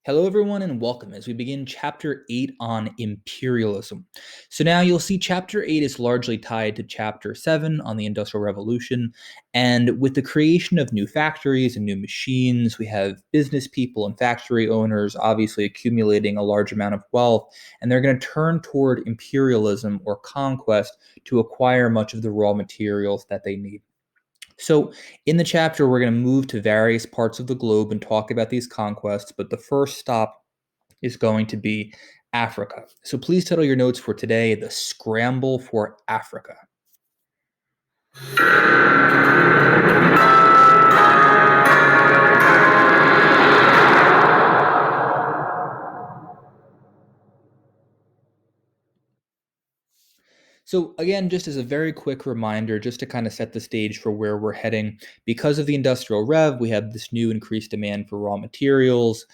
Hello, everyone, and welcome as we begin Chapter 8 on imperialism. So, now you'll see Chapter 8 is largely tied to Chapter 7 on the Industrial Revolution. And with the creation of new factories and new machines, we have business people and factory owners obviously accumulating a large amount of wealth, and they're going to turn toward imperialism or conquest to acquire much of the raw materials that they need. So, in the chapter, we're going to move to various parts of the globe and talk about these conquests, but the first stop is going to be Africa. So, please title your notes for today The Scramble for Africa. So, again, just as a very quick reminder, just to kind of set the stage for where we're heading, because of the Industrial Rev, we have this new increased demand for raw materials.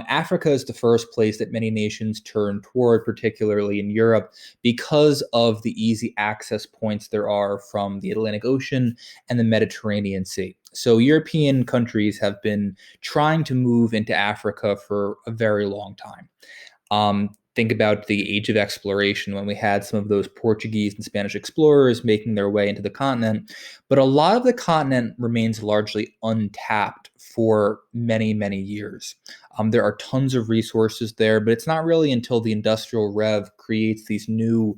Africa is the first place that many nations turn toward, particularly in Europe, because of the easy access points there are from the Atlantic Ocean and the Mediterranean Sea. So, European countries have been trying to move into Africa for a very long time. Think about the age of exploration when we had some of those Portuguese and Spanish explorers making their way into the continent. But a lot of the continent remains largely untapped for many, many years. There are tons of resources there, but it's not really until the Industrial Rev creates these new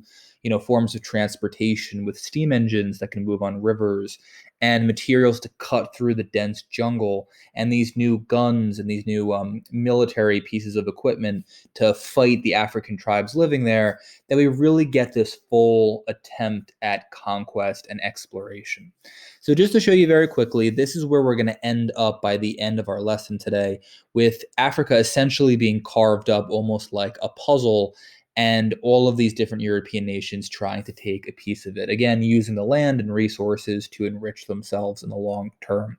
forms of transportation with steam engines that can move on rivers and materials to cut through the dense jungle and these new guns and these new military pieces of equipment to fight the African tribes living there, that we really get this full attempt at conquest and exploration. So, just to show you very quickly, this is where we're going to end up by the end of our lesson today, with Africa essentially being carved up almost like a puzzle and all of these different European nations trying to take a piece of it. Again, using the land and resources to enrich themselves in the long term.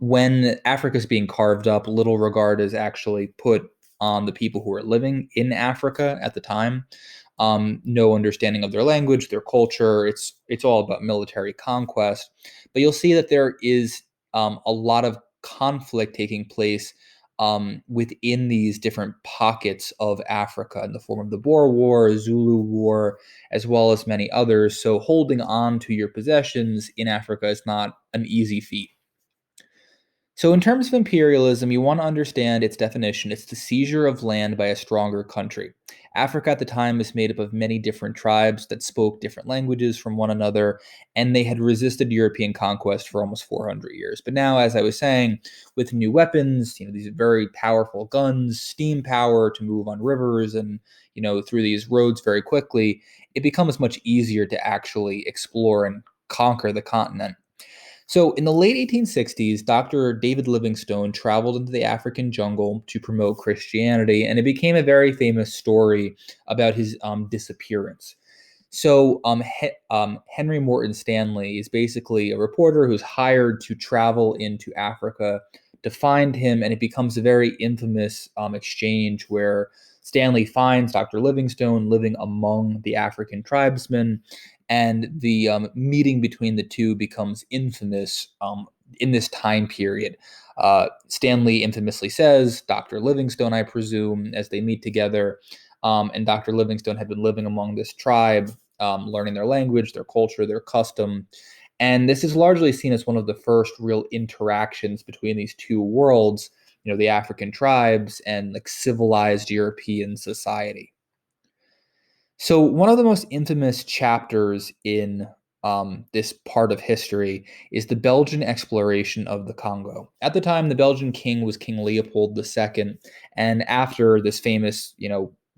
When Africa is being carved up, little regard is actually put on the people who are living in Africa at the time. No understanding of their language, their culture. It's all about military conquest. But you'll see that there is a lot of conflict taking place within these different pockets of Africa in the form of the Boer War, Zulu War, as well as many others. So holding on to your possessions in Africa is not an easy feat. So, in terms of imperialism, you want to understand its definition. It's the seizure of land by a stronger country. Africa at the time was made up of many different tribes that spoke different languages from one another, and they had resisted European conquest for almost 400 years. But now, as I was saying, with new weapons, these very powerful guns, steam power to move on rivers and, through these roads very quickly, it becomes much easier to actually explore and conquer the continent. So, in the late 1860s, Dr. David Livingstone traveled into the African jungle to promote Christianity, and it became a very famous story about his disappearance. So, Henry Morton Stanley is basically a reporter who's hired to travel into Africa to find him, and it becomes a very infamous exchange where Stanley finds Dr. Livingstone living among the African tribesmen, and the meeting between the two becomes infamous in this time period. Stanley infamously says, Dr. Livingstone, I presume, as they meet together, and Dr. Livingstone had been living among this tribe, learning their language, their culture, their custom. And this is largely seen as one of the first real interactions between these two worlds, the African tribes and like civilized European society. So, one of the most infamous chapters in this part of history is the Belgian exploration of the Congo. At the time, the Belgian king was King Leopold II, and after this famous,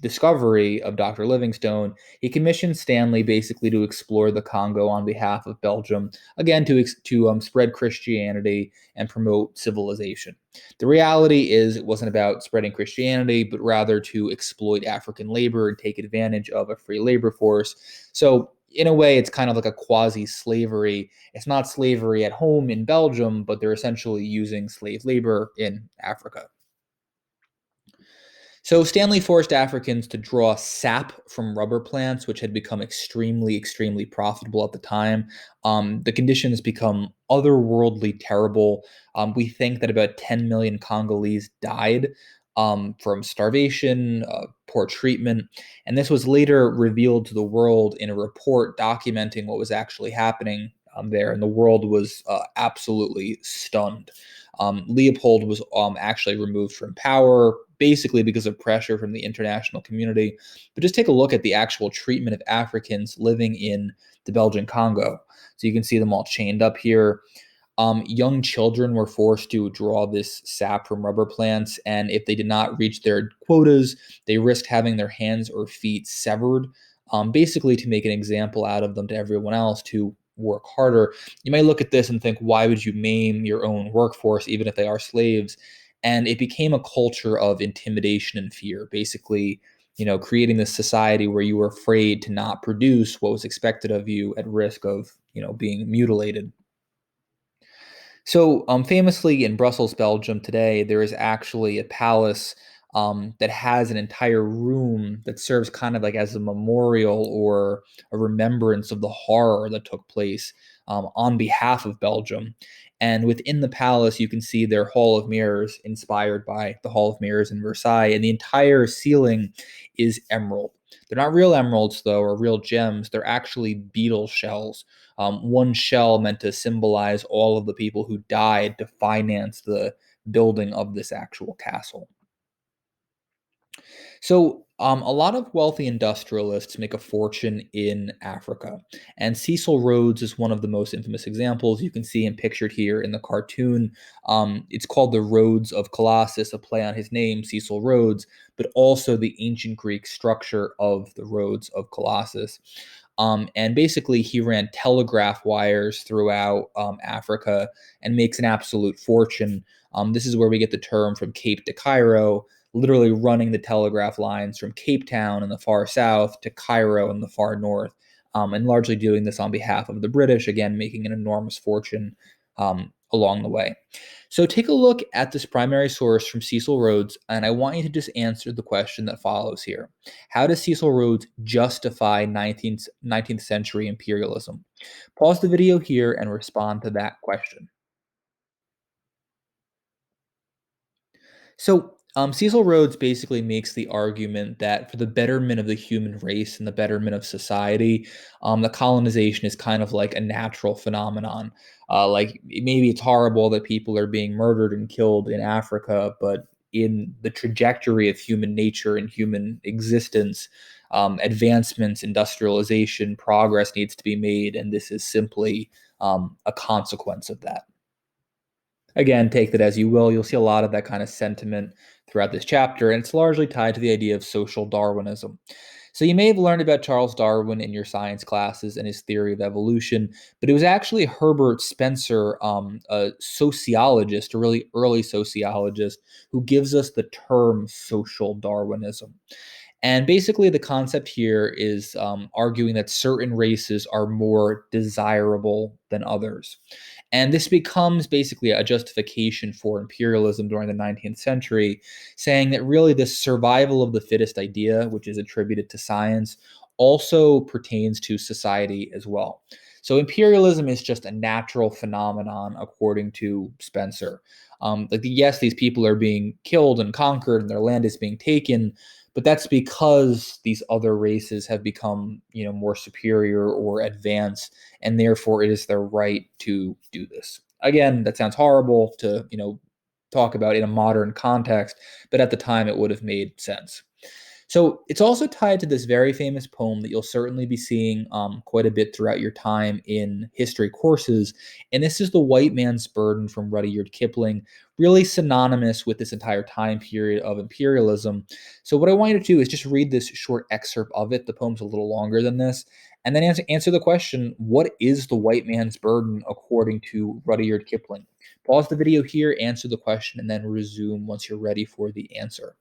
discovery of Dr. Livingstone, he commissioned Stanley basically to explore the Congo on behalf of Belgium, again to spread Christianity and promote civilization. The reality is it wasn't about spreading Christianity, but rather to exploit African labor and take advantage of a free labor force. So, in a way, it's kind of like a quasi slavery. It's not slavery at home in Belgium, but they're essentially using slave labor in Africa. So Stanley forced Africans to draw sap from rubber plants, which had become extremely, extremely profitable at the time. The conditions become otherworldly terrible. We think that about 10 million Congolese died from starvation, poor treatment. And this was later revealed to the world in a report documenting what was actually happening there. And the world was absolutely stunned. Leopold was actually removed from power, basically because of pressure from the international community. But just take a look at the actual treatment of Africans living in the Belgian Congo. So you can see them all chained up here. Young children were forced to draw this sap from rubber plants, and if they did not reach their quotas, they risked having their hands or feet severed, basically to make an example out of them to everyone else to work harder. You may look at this and think, why would you maim your own workforce, even if they are slaves? And it became a culture of intimidation and fear, basically, creating this society where you were afraid to not produce what was expected of you at risk of, being mutilated. So, famously in Brussels, Belgium today, there is actually a palace that has an entire room that serves kind of like as a memorial or a remembrance of the horror that took place on behalf of Belgium. And within the palace, you can see their Hall of Mirrors, inspired by the Hall of Mirrors in Versailles. And the entire ceiling is emerald. They're not real emeralds, though, or real gems. They're actually beetle shells, one shell meant to symbolize all of the people who died to finance the building of this actual castle. So, a lot of wealthy industrialists make a fortune in Africa, and Cecil Rhodes is one of the most infamous examples. You can see him pictured here in the cartoon. It's called the Rhodes of Colossus, a play on his name, Cecil Rhodes, but also the ancient Greek structure of the Rhodes of Colossus. And basically, he ran telegraph wires throughout Africa and makes an absolute fortune. This is where we get the term from Cape to Cairo, literally running the telegraph lines from Cape Town in the far south to Cairo in the far north, and largely doing this on behalf of the British, again, making an enormous fortune along the way. So take a look at this primary source from Cecil Rhodes, and I want you to just answer the question that follows here. How does Cecil Rhodes justify 19th century imperialism? Pause the video here and respond to that question. So, Cecil Rhodes basically makes the argument that for the betterment of the human race and the betterment of society, the colonization is kind of like a natural phenomenon. Like maybe it's horrible that people are being murdered and killed in Africa, but in the trajectory of human nature and human existence, advancements, industrialization, progress needs to be made, and this is simply a consequence of that. Again, take that as you will. You'll see a lot of that kind of sentiment throughout this chapter, and it's largely tied to the idea of social Darwinism. So, you may have learned about Charles Darwin in your science classes and his theory of evolution, but it was actually Herbert Spencer, a sociologist, a really early sociologist, who gives us the term social Darwinism. And basically, the concept here is arguing that certain races are more desirable than others. And this becomes basically a justification for imperialism during the 19th century, saying that really the survival of the fittest idea, which is attributed to science, also pertains to society as well. So imperialism is just a natural phenomenon, according to Spencer. Yes, these people are being killed and conquered, and their land is being taken, but that's because these other races have become, more superior or advanced, and therefore it is their right to do this. Again, that sounds horrible to, talk about in a modern context, but at the time it would have made sense. So it's also tied to this very famous poem that you'll certainly be seeing quite a bit throughout your time in history courses. And this is The White Man's Burden from Rudyard Kipling, really synonymous with this entire time period of imperialism. So what I want you to do is just read this short excerpt of it. The poem's a little longer than this. And then answer the question, what is the white man's burden according to Rudyard Kipling? Pause the video here, answer the question, and then resume once you're ready for the answer.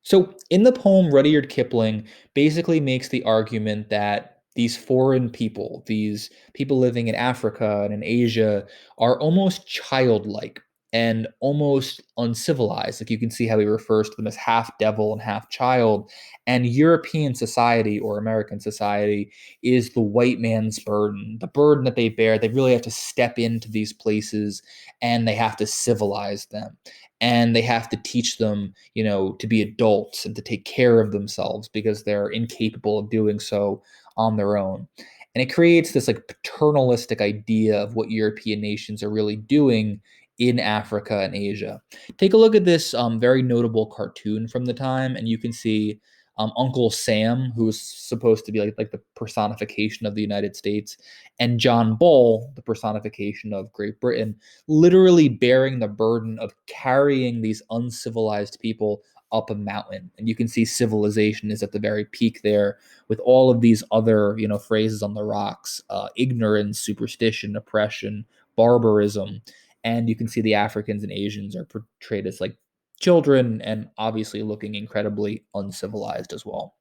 So, in the poem, Rudyard Kipling basically makes the argument that these foreign people, these people living in Africa and in Asia, are almost childlike. and almost uncivilized. Like you can see how he refers to them as half devil and half child. And European society or American society is the white man's burden, the burden that they bear. They really have to step into these places and they have to civilize them. And they have to teach them, to be adults and to take care of themselves because they're incapable of doing so on their own. And it creates this like paternalistic idea of what European nations are really doing in Africa and Asia. Take a look at this very notable cartoon from the time, and you can see Uncle Sam, who is supposed to be like the personification of the United States, and John Bull, the personification of Great Britain, literally bearing the burden of carrying these uncivilized people up a mountain. And you can see civilization is at the very peak there with all of these other, phrases on the rocks, ignorance, superstition, oppression, barbarism. And you can see the Africans and Asians are portrayed as like children and obviously looking incredibly uncivilized as well.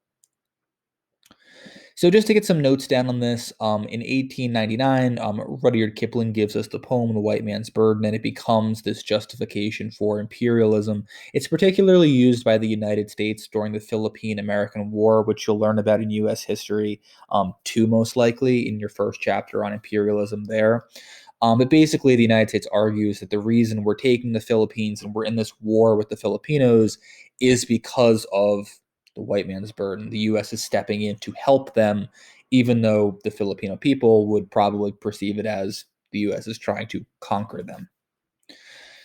So just to get some notes down on this, in 1899, Rudyard Kipling gives us the poem "The White Man's Burden," and it becomes this justification for imperialism. It's particularly used by the United States during the Philippine-American War, which you'll learn about in U.S. history, too, most likely in your first chapter on imperialism there. But basically, the United States argues that the reason we're taking the Philippines and we're in this war with the Filipinos is because of the white man's burden. The U.S. is stepping in to help them, even though the Filipino people would probably perceive it as the U.S. is trying to conquer them.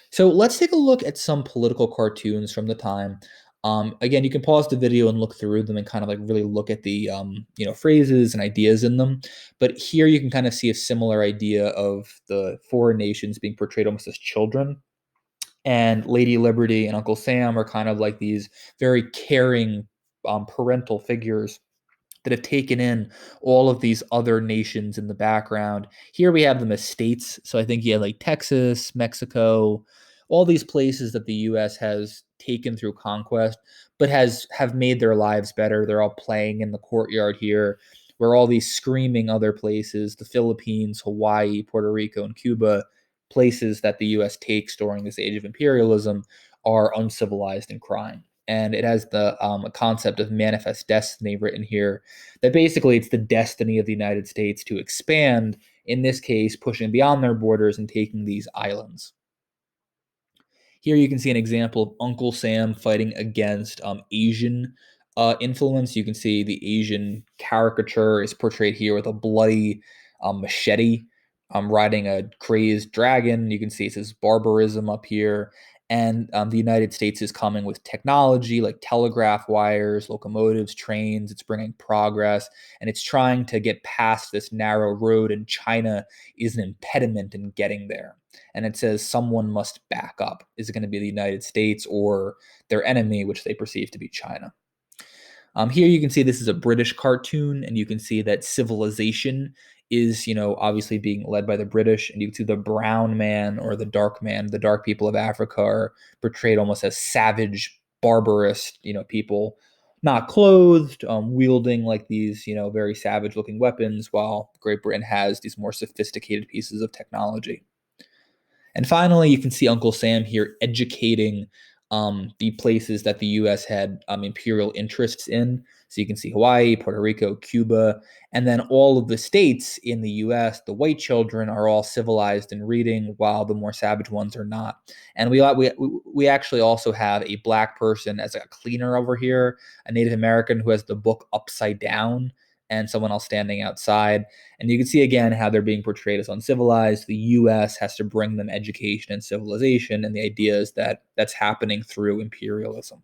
So let's take a look at some political cartoons from the time. Again, you can pause the video and look through them and kind of like really look at the phrases and ideas in them. But here you can kind of see a similar idea of the foreign nations being portrayed almost as children. And Lady Liberty and Uncle Sam are kind of like these very caring parental figures that have taken in all of these other nations in the background. Here we have them as states. So I think you have like Texas, Mexico, all these places that the US has taken through conquest, but have made their lives better. They're all playing in the courtyard here, where all these screaming other places, the Philippines, Hawaii, Puerto Rico, and Cuba, places that the US takes during this age of imperialism, are uncivilized and crying. And it has the a concept of manifest destiny written here, that basically it's the destiny of the United States to expand, in this case, pushing beyond their borders and taking these islands. Here you can see an example of Uncle Sam fighting against Asian influence. You can see the Asian caricature is portrayed here with a bloody machete riding a crazed dragon. You can see it says barbarism up here. And the United States is coming with technology like telegraph wires, locomotives, trains. It's bringing progress and it's trying to get past this narrow road, and China is an impediment in getting there. And it says someone must back up. Is it going to be the United States or their enemy, which they perceive to be China? Here you can see this is a British cartoon, and you can see that civilization is, obviously being led by the British, and you can see the brown man or the dark man, the dark people of Africa are portrayed almost as savage, barbarous, people, not clothed, wielding like these, very savage-looking weapons, while Great Britain has these more sophisticated pieces of technology. And finally, you can see Uncle Sam here educating the places that the U.S. had imperial interests in. So you can see Hawaii, Puerto Rico, Cuba, and then all of the states in the U.S., the white children are all civilized in reading, while the more savage ones are not. And we actually also have a black person as a cleaner over here, a Native American who has the book upside down, and someone else standing outside. And you can see again how they're being portrayed as uncivilized. The US has to bring them education and civilization, and the idea is that that's happening through imperialism.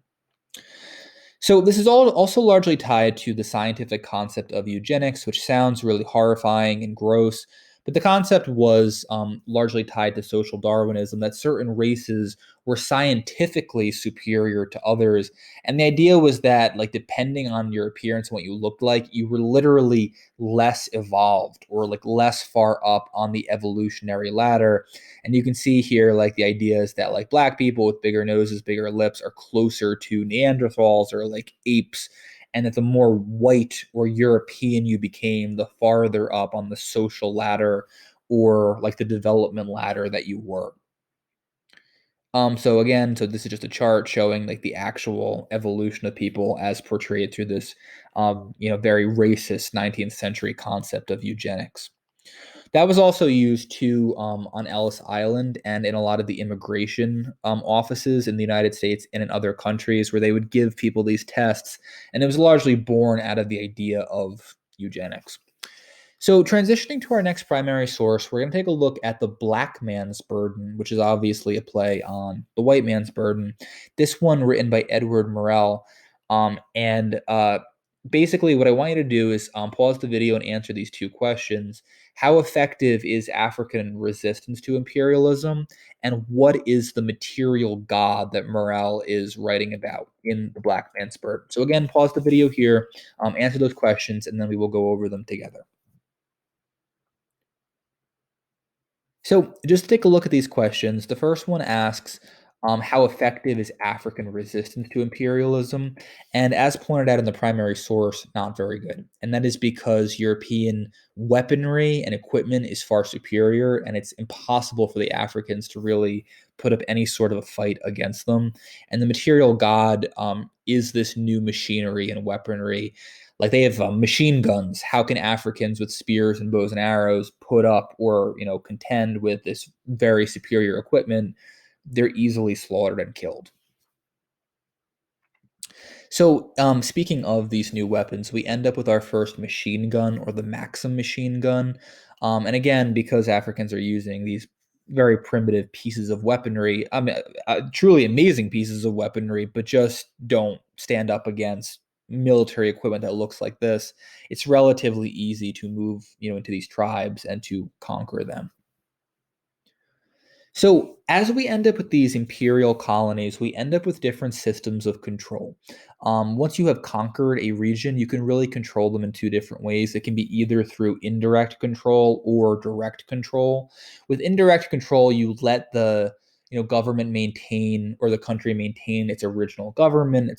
So this is all also largely tied to the scientific concept of eugenics, which sounds really horrifying and gross. But the concept was largely tied to social Darwinism, that certain races were scientifically superior to others. And the idea was that, like, depending on your appearance and what you looked like, you were literally less evolved or like less far up on the evolutionary ladder. And you can see here, like, the idea is that like black people with bigger noses, bigger lips are closer to Neanderthals or like apes, and that the more white or European you became, the farther up on the social ladder or like the development ladder that you were. So this is just a chart showing like the actual evolution of people as portrayed through this, very racist 19th century concept of eugenics. That was also used too on Ellis Island and in a lot of the immigration offices in the United States and in other countries where they would give people these tests, and it was largely born out of the idea of eugenics. So, transitioning to our next primary source, we're going to take a look at the black man's burden, which is obviously a play on the white man's burden. This one written by Edward Morel. And basically, what I want you to do is pause the video and answer these two questions. How effective is African resistance to imperialism? And what is the material God that Morel is writing about in the black man's burden? So, again, pause the video here, answer those questions, and then we will go over them together. So, just to take a look at these questions, the first one asks, how effective is African resistance to imperialism? And as pointed out in the primary source, not very good. And that is because European weaponry and equipment is far superior, and it's impossible for the Africans to really put up any sort of a fight against them. And the material god is this new machinery and weaponry, like they have machine guns. How can Africans with spears and bows and arrows put up or contend with this very superior equipment? They're easily slaughtered and killed. So, speaking of these new weapons, we end up with our first machine gun, or the Maxim machine gun. And again, because Africans are using these very primitive pieces of weaponry, I mean, truly amazing pieces of weaponry, but just don't stand up against military equipment that looks like this. It's relatively easy to move, into these tribes and to conquer them. So, as we end up with these imperial colonies, we end up with different systems of control. Once you have conquered a region, you can really control them in two different ways. It can be either through indirect control or direct control. With indirect control, you let the government maintain, or the country maintain, its original government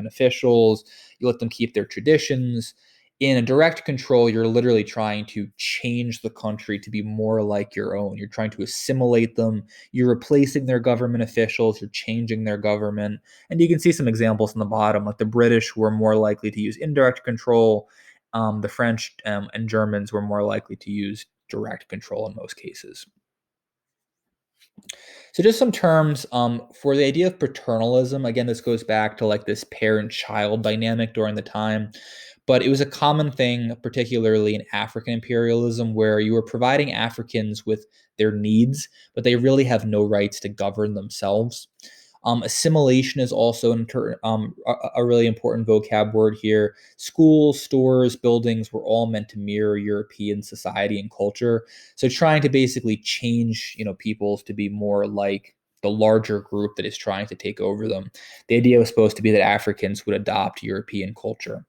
officials. You let them keep their traditions. In a direct control, you're literally trying to change the country to be more like your own. You're trying to assimilate them. You're replacing their government officials. You're changing their government. And you can see some examples in the bottom, like the British were more likely to use indirect control. The French and Germans were more likely to use direct control in most cases. So just some terms for the idea of paternalism. Again, this goes back to like this parent-child dynamic during the time, but it was a common thing, particularly in African imperialism, where you were providing Africans with their needs, but they really have no rights to govern themselves. Assimilation is also a really important vocab word here. Schools, stores, buildings were all meant to mirror European society and culture. So trying to basically change, peoples to be more like the larger group that is trying to take over them. The idea was supposed to be that Africans would adopt European culture.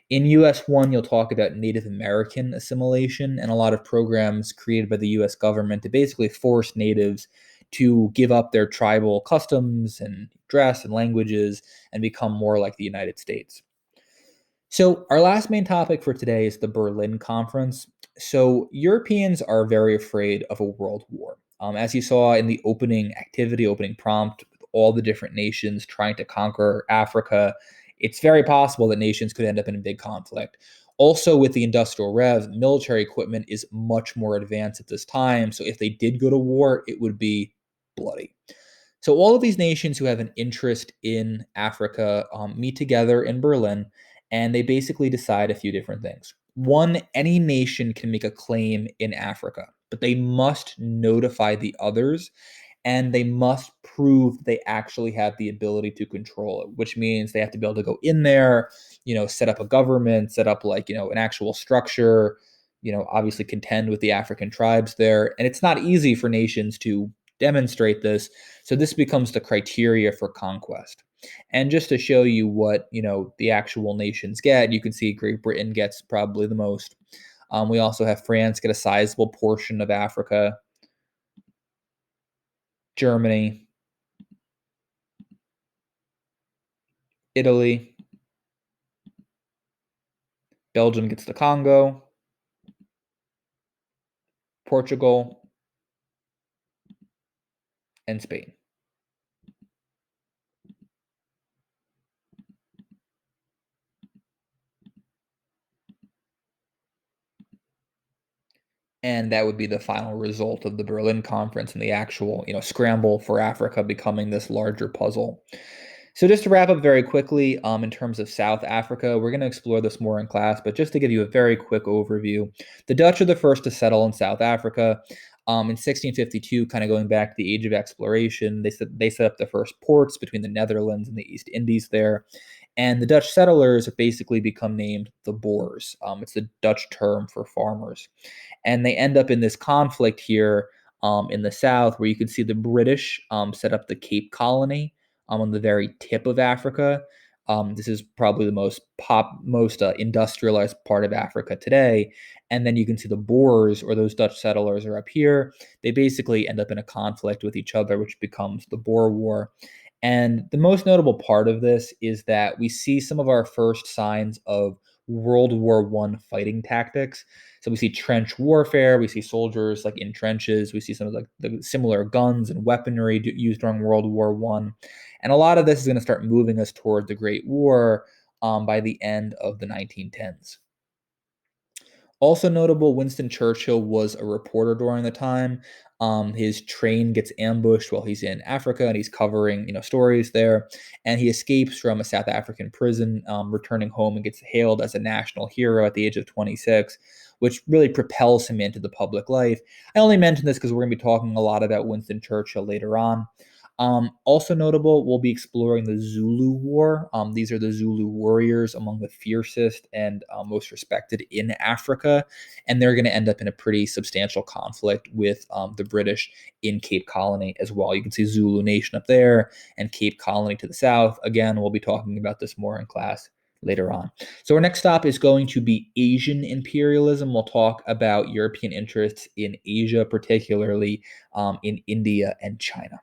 In US 1, you'll talk about Native American assimilation and a lot of programs created by the US government to basically force natives to give up their tribal customs and dress and languages and become more like the United States. So, our last main topic for today is the Berlin Conference. So, Europeans are very afraid of a world war. As you saw in the opening prompt, with all the different nations trying to conquer Africa, it's very possible that nations could end up in a big conflict. Also, with the Industrial Rev, military equipment is much more advanced at this time. So, if they did go to war, it would be bloody. So, all of these nations who have an interest in Africa meet together in Berlin, and they basically decide a few different things. One, any nation can make a claim in Africa, but they must notify the others, and they must prove they actually have the ability to control it, which means they have to be able to go in there, set up a government, set up like, an actual structure, obviously contend with the African tribes there. And it's not easy for nations to demonstrate this. So this becomes the criteria for conquest. And just to show you what, the actual nations get, you can see Great Britain gets probably the most. We also have France get a sizable portion of Africa, Germany, Italy, Belgium gets the Congo, Portugal, and Spain. And that would be the final result of the Berlin Conference and the actual, scramble for Africa becoming this larger puzzle. So just to wrap up very quickly, in terms of South Africa, we're going to explore this more in class, but just to give you a very quick overview, the Dutch are the first to settle in South Africa. In 1652, kind of going back to the age of exploration, they set up the first ports between the Netherlands and the East Indies there. And the Dutch settlers have basically become named the Boers. It's the Dutch term for farmers. And they end up in this conflict here in the South, where you can see the British set up the Cape Colony on the very tip of Africa. This is probably the most industrialized part of Africa today. And then you can see the Boers, or those Dutch settlers, are up here. They basically end up in a conflict with each other, which becomes the Boer War. And the most notable part of this is that we see some of our first signs of World War One fighting tactics. So we see trench warfare, we see soldiers like in trenches, we see some of the similar guns and weaponry used during World War One, and a lot of this is going to start moving us toward the Great War by the end of the 1910s. Also notable, Winston Churchill was a reporter during the time. His train gets ambushed while he's in Africa, and he's covering, stories there. And he escapes from a South African prison, returning home, and gets hailed as a national hero at the age of 26, which really propels him into the public life. I only mention this because we're going to be talking a lot about Winston Churchill later on. Also notable, we'll be exploring the Zulu War. These are the Zulu warriors, among the fiercest and most respected in Africa, and they're going to end up in a pretty substantial conflict with the British in Cape Colony as well. You can see Zulu Nation up there and Cape Colony to the south. Again, we'll be talking about this more in class later on. So our next stop is going to be Asian imperialism. We'll talk about European interests in Asia, particularly in India and China.